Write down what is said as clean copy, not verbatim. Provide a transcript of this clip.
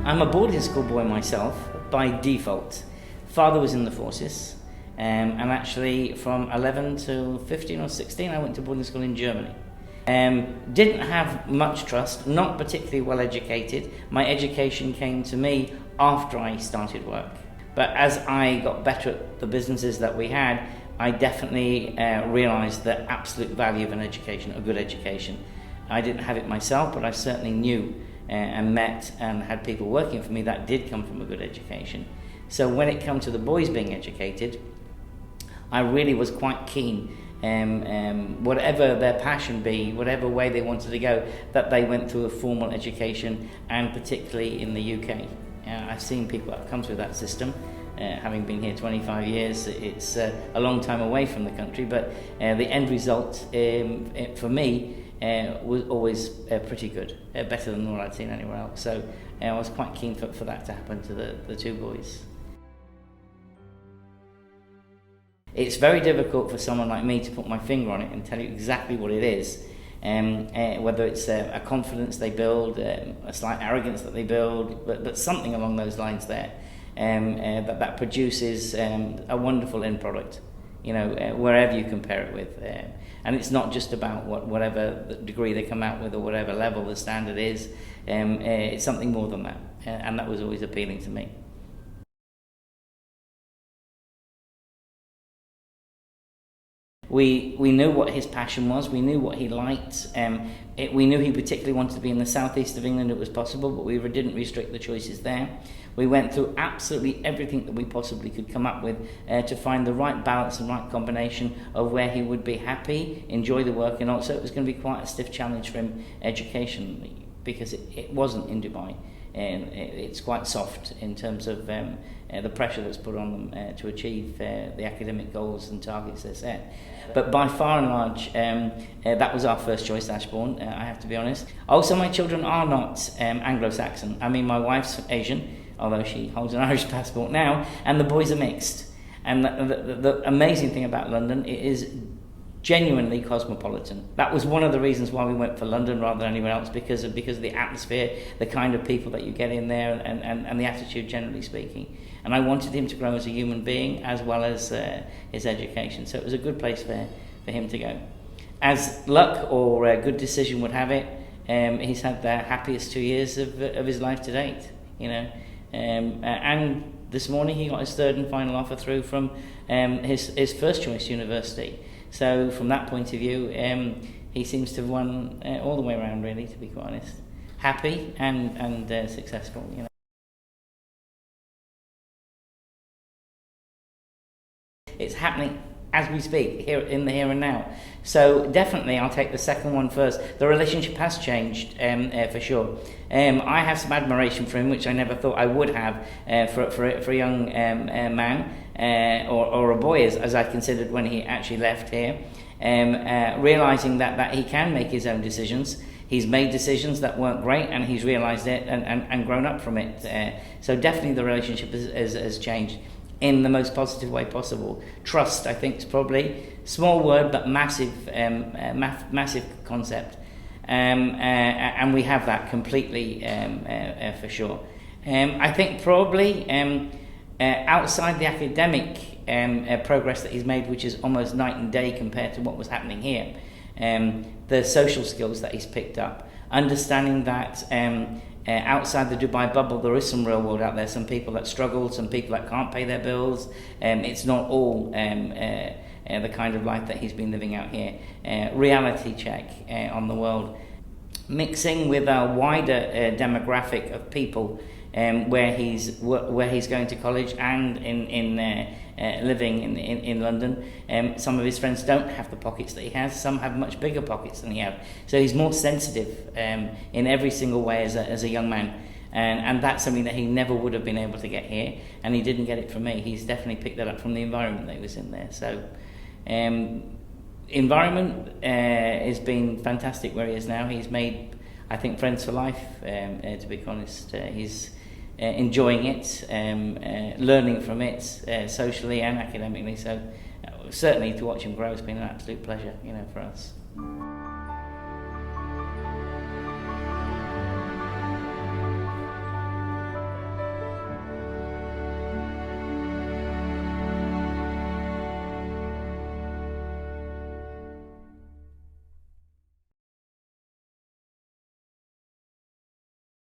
I'm a boarding school boy myself by default. Father was in the forces, and actually from 11 to 15 or 16 I went to boarding school in Germany. Didn't have much trust, not particularly well educated. My education came to me after I started work. But as I got better at the businesses that we had, I definitely realised the absolute value of an education, a good education. I didn't have it myself, but I certainly knew and met and had people working for me that did come from a good education. So when it came to the boys being educated, I really was quite keen, whatever their passion be, whatever way they wanted to go, that they went through a formal education, and particularly in the UK. I've seen people that come through that system. Having been here 25 years, it's a long time away from the country, but the end result for me was always pretty good, better than what I'd seen anywhere else. So I was quite keen for that to happen to the two boys. It's very difficult for someone like me to put my finger on it and tell you exactly what it is. Whether it's a confidence they build, a slight arrogance that they build, but something along those lines there, that produces a wonderful end product, wherever you compare it with. And it's not just about whatever the degree they come out with or whatever level the standard is. It's something more than that, and that was always appealing to me. We knew what his passion was, we knew what he liked, we knew he particularly wanted to be in the southeast of England. It was possible, but we didn't restrict the choices there. We went through absolutely everything that we possibly could come up with to find the right balance and right combination of where he would be happy, enjoy the work, and also it was going to be quite a stiff challenge for him educationally, because it wasn't in Dubai. And it's quite soft in terms of the pressure that's put on them to achieve the academic goals and targets they're set. But by far and large, that was our first choice, Ashbourne, I have to be honest. Also, my children are not Anglo-Saxon. I mean, my wife's Asian, although she holds an Irish passport now, and the boys are mixed. And the amazing thing about London, it is genuinely cosmopolitan. That was one of the reasons why we went for London rather than anywhere else, because of the atmosphere, the kind of people that you get in there, and the attitude, generally speaking. And I wanted him to grow as a human being as well as his education. So it was a good place for him to go. As luck or a good decision would have it, he's had the happiest 2 years of his life to date. And this morning he got his third and final offer through from his first choice university. So from that point of view, he seems to have won all the way around, really, to be quite honest. Happy and successful, It's happening as we speak, here in the here and now. So definitely I'll take the second one first. The relationship has changed, for sure. I have some admiration for him, which I never thought I would have for a young man, or a boy, as I considered when he actually left here. Realising that he can make his own decisions. He's made decisions that weren't great, and he's realised it and grown up from it. So definitely the relationship has changed in the most positive way possible. Trust, I think, is probably small word, but massive concept, and we have that completely, for sure. I think probably outside the academic progress that he's made, which is almost night and day compared to what was happening here, the social skills that he's picked up, understanding that outside the Dubai bubble there is some real world out there, some people that struggle, some people that can't pay their bills. It's not all the kind of life that he's been living out here. Reality check on the world, mixing with a wider demographic of people where he's going to college and in living in London. Some of his friends don't have the pockets that he has. Some have much bigger pockets than he has. So he's more sensitive in every single way as a young man. And that's something that he never would have been able to get here, and he didn't get it from me. He's definitely picked that up from the environment that he was in there. So environment has been fantastic where he is now. He's made, I think, friends for life, to be honest. He's enjoying it, learning from it, socially and academically. So certainly to watch him grow has been an absolute pleasure, for us.